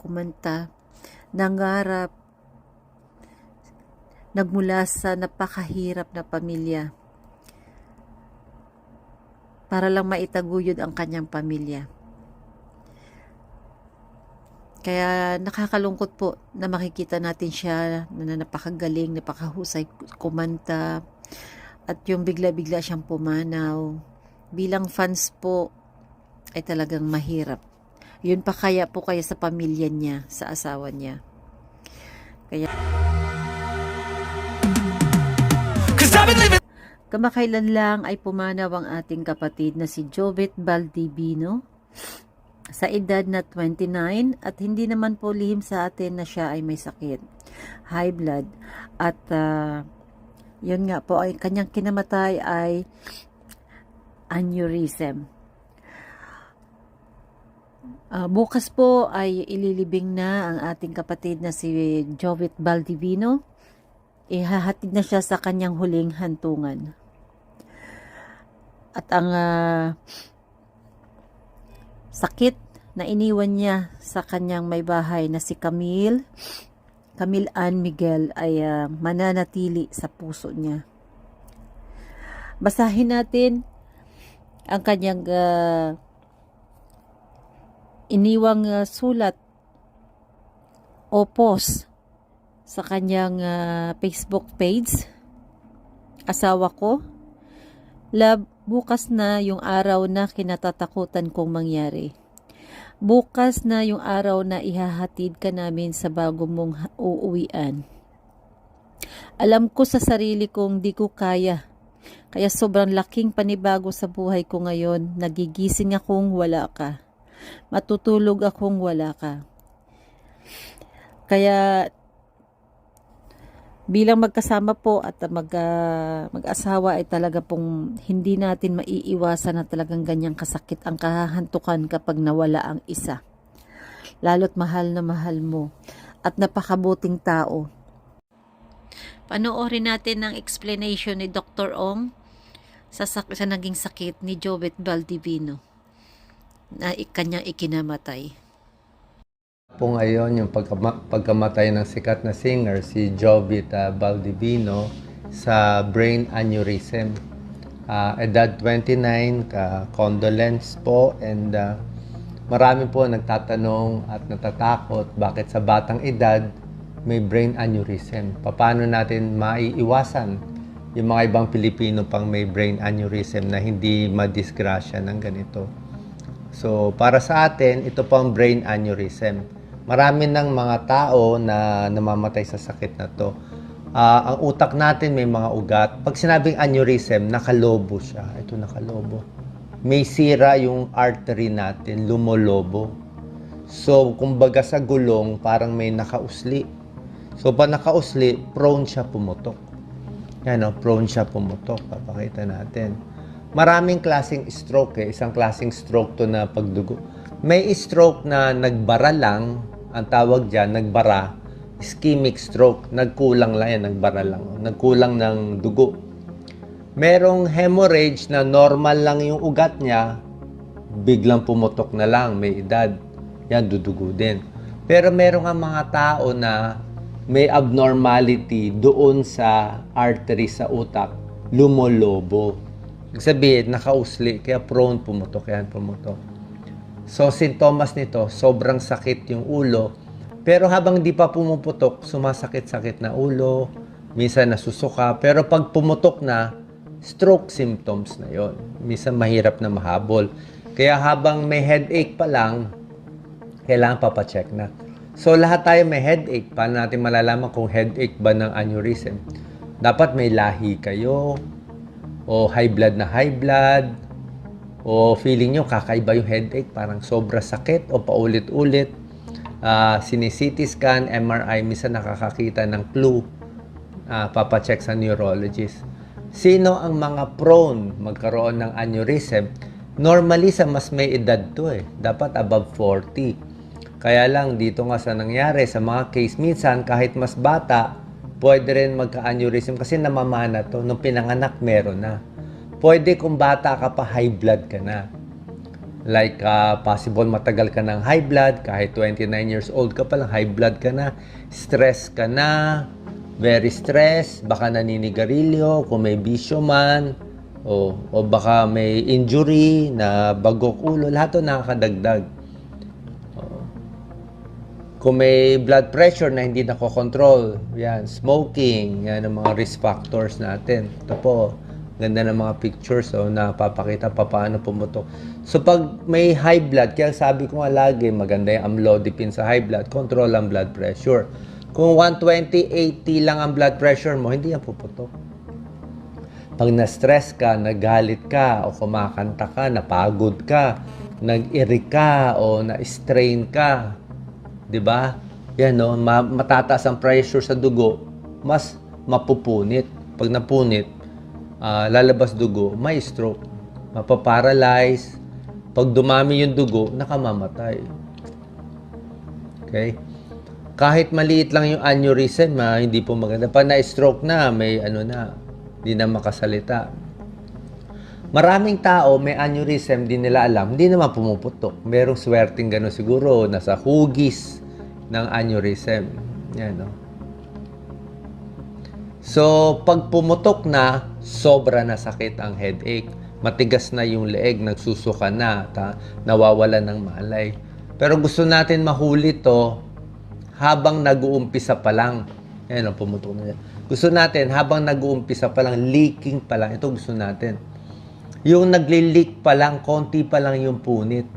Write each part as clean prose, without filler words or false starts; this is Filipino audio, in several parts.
kumanta, nangarap, nagmula sa napakahirap na pamilya para lang maitaguyod ang kanyang pamilya. Kaya nakakalungkot po na makikita natin siya na napakagaling, napakahusay kumanta, at yung bigla-bigla siyang pumanaw. Bilang fans po ay talagang mahirap. Yun pa kaya sa pamilya niya, sa asawa niya. Kaya kamakailan lang ay pumanaw ang ating kapatid na si Jovit Baldivino sa edad na 29, at hindi naman po lihim sa atin na siya ay may sakit, high blood, at yun nga po ay kanyang kinamatay ay aneurysm. Bukas po ay ililibing na ang ating kapatid na si Jovit Baldivino. Ihahatid na siya sa kanyang huling hantungan. At ang sakit na iniwan niya sa kanyang may bahay na si Camille Ann Miguel ay mananatili sa puso niya. Basahin natin ang kanyang iniwang sulat o post sa kanyang Facebook page. Asawa ko, love, bukas na yung araw na kinatatakutan kong mangyari. Bukas na yung araw na ihahatid ka namin sa bago mong uuwian. Alam ko sa sarili kong di ko kaya. Kaya sobrang laking panibago sa buhay ko ngayon. Nagigising akong wala ka. Matutulog akong wala ka. Kaya bilang magkasama po at mag-asawa ay talaga pong hindi natin maiiwasan na talagang ganyang kasakit ang kahahantukan kapag nawala ang isa. Lalo't mahal na mahal mo at napakabuting tao. Panoorin natin ang explanation ni Dr. Ong sa naging sakit ni Jovit Baldivino na kanyang ikinamatay. Po ngayon yung pagkamatay ng sikat na singer si Jovit Baldivino sa brain aneurysm. Edad 29, condolence po, and marami po nagtatanong at natatakot bakit sa batang edad may brain aneurysm. Paano natin maiiwasan yung mga ibang Pilipino pang may brain aneurysm na hindi madisgrasya ng ganito. So para sa atin, ito po ang brain aneurysm. Marami ng mga tao na namamatay sa sakit na to. Ang utak natin may mga ugat. Pag sinabing aneurysm, nakalobo siya. Ito nakalobo. May sira yung artery natin, lumolobo. So, kumbaga sa gulong, parang may nakausli. So, pag nakausli, prone siya pumutok. Yan o, prone siya pumutok. Papakita natin. Maraming klaseng stroke eh. Isang klaseng stroke to na pagdugo. May stroke na nagbara lang, ang tawag dyan, nagbara, ischemic stroke, nagkulang lang yan, nagbara lang, nagkulang ng dugo. Merong hemorrhage na normal lang yung ugat niya, biglang pumutok na lang, may edad, yan, dudugo din. Pero merong ang mga tao na may abnormality doon sa artery sa utak, lumolobo. Ibig sabihin, nakausli, kaya prone pumutok, yan, pumutok. So, sintomas nito, sobrang sakit yung ulo. Pero habang di pa pumuputok, sumasakit-sakit na ulo, minsan nasusuka. Pero pag pumutok na, stroke symptoms na yon. Minsan mahirap na mahabol. Kaya habang may headache pa lang, kailangan papacheck na. So, lahat tayo may headache. Paano natin malalaman kung headache ba ng aneurysm? Dapat may lahi kayo, o high blood na high blood, o feeling nyo kakaiba yung headache, parang sobra sakit o paulit-ulit. Sini-CT scan, MRI, minsan nakakakita ng clue. Papacheck sa neurologist. Sino ang mga prone magkaroon ng aneurysm? Normally sa mas may edad to eh. Dapat above 40. Kaya lang dito nga sa nangyari sa mga case, minsan kahit mas bata, pwede rin magka-aneurysm kasi namamana to. Nung pinanganak meron na. Pwede kung bata ka pa, high blood ka na. Like, possible matagal ka ng high blood, kahit 29 years old ka pa lang, high blood ka na, stress ka na, very stressed, baka naninigarilyo, kung may bisyo man, o baka may injury na bagok ulo, lahat 'to nakakadagdag. Kung may blood pressure na hindi nakokontrol, yan, smoking, yan ang mga risk factors natin. Ito po, ganda ng mga pictures na papakita pa paano pumutok. So pag may high blood, kaya sabi ko nga lagi, maganda yung amlodipine sa high blood, control ang blood pressure. Kung 120/80 lang ang blood pressure mo, hindi yan puputok. Pag na-stress ka, nagalit ka, o kumakanta ka, napagod ka, nag-irik ka, o na-strain ka, di ba? Yan, no? Matataas ang pressure sa dugo, mas mapupunit. Pag napunit, lalabas dugo, may stroke, mapaparalyze. Pag dumami yung dugo, nakamamatay. Okay? Kahit maliit lang yung aneurysm, hindi po maganda. Pag na-stroke na, may hindi na makasalita. Maraming tao may aneurysm, di nila alam, hindi naman pumuputok. Merong swerting gano'n siguro, nasa hugis ng aneurysm. Yan, no? So, pag pumutok na, sobra na sakit ang headache. Matigas na yung leeg, nagsusuka na, nawawala ng malay. Pero gusto natin mahuli to habang nag-uumpisa pa lang. Yan, no, pumutok na yan. Gusto natin, habang nag-uumpisa pa lang, leaking pa lang, ito gusto natin. Yung nagli-leak pa lang, konti pa lang yung punit.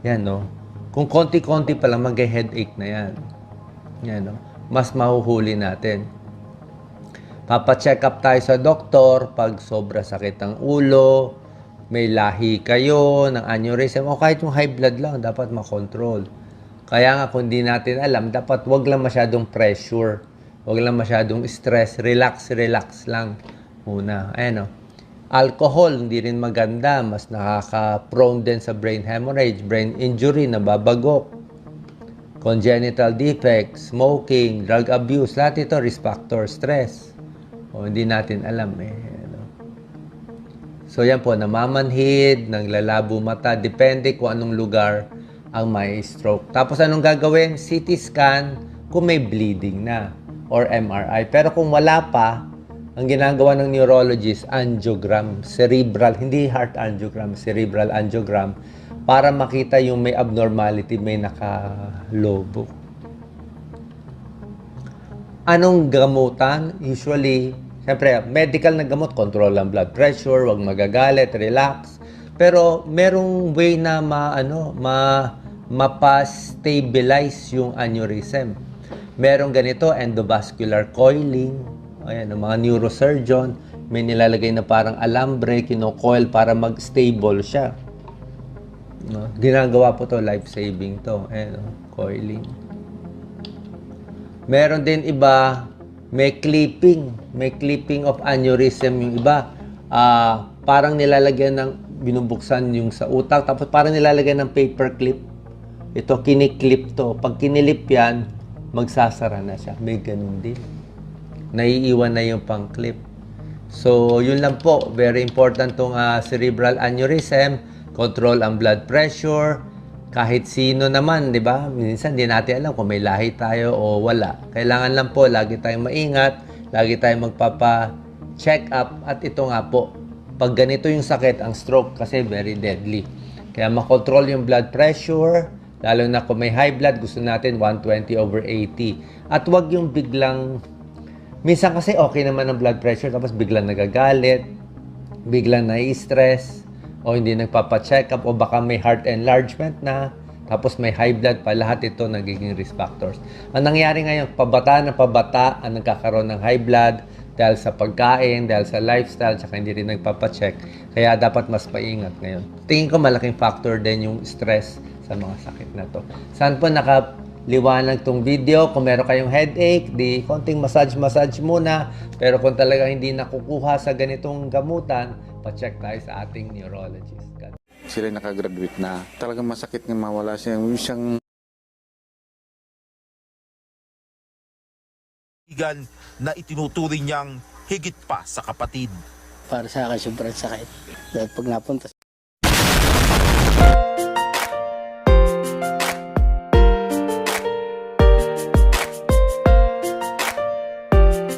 Yan, no? Kung konti-konti pa lang, mag-headache na yan. Yan, no? Mas mahuhuli natin. Papa-check up tayo sa doktor pag sobra sakit ang ulo, may lahi kayo ng aneurysm, o kahit yung high blood lang, dapat makontrol. Kaya nga, kung di natin alam, dapat wag lang masyadong pressure. Wag lang masyadong stress. Relax lang muna. Ayan, no? Alcohol, hindi rin maganda. Mas nakaka-prone din sa brain hemorrhage, brain injury, nababagok. Congenital defects, smoking, drug abuse, lahat ito, risk factor, stress. O, hindi natin alam ano? So, yan po, namamanhid, naglalabo mata, depende kung anong lugar ang may stroke. Tapos, anong gagawin? CT scan kung may bleeding na or MRI. Pero kung wala pa, ang ginagawa ng neurologist, angiogram, cerebral, hindi heart angiogram, cerebral angiogram, para makita yung may abnormality, may nakalobo. Anong gamutan? Usually, siyempre, medical na gamot, control ang blood pressure, wag magagalit, relax. Pero merong way na mapa-stabilize yung aneurysm. Merong ganito, endovascular coiling. Ayan, ang mga neurosurgeon, may nilalagay na parang alambre, kino-coil para mag-stable siya. No? Ginagawa po to, life-saving to. Ayan, coiling. Meron din iba, may clipping of aneurysm yung iba. Parang nilalagyan ng, binubuksan yung sa utak, tapos parang nilalagyan ng paper clip. Ito, kiniklip to. Pag kinilip yan, magsasara na siya. May ganun din. Naiiwan na yung pang-clip. So, yun lang po. Very important tong cerebral aneurysm. Control ang blood pressure. Kahit sino naman, di ba? Minsan, di natin alam kung may lahi tayo o wala. Kailangan lang po, lagi tayong maingat. Lagi tayong magpapa-check up. At ito nga po, pag ganito yung sakit, ang stroke, kasi very deadly. Kaya makontrol yung blood pressure. Lalo na kung may high blood, gusto natin 120/80. At wag yung biglang, minsan kasi okay naman ang blood pressure, tapos biglang nagagalit, biglang nai-stress, o hindi nagpapa-check up, o baka may heart enlargement na, tapos may high blood pa, lahat ito nagiging risk factors. Ang nangyari ngayon, pabata na pabata ang nagkakaroon ng high blood dahil sa pagkain, dahil sa lifestyle, tsaka hindi rin nagpapa-check. Kaya dapat mas maingat ngayon. Tingin ko malaking factor din yung stress sa mga sakit na to. Saan po nakaliwanag tong video? Kung meron kayong headache, di konting massage muna. Pero kung talaga hindi nakukuha sa ganitong gamutan, pa-check tayo sa ating neurologist. Sila nakagraduate na. Talagang masakit nga mawala siya. Siyang na itinuturing niyang higit pa sa kapatid. Para sa akin, sobrang sakit. Dahil pag napunta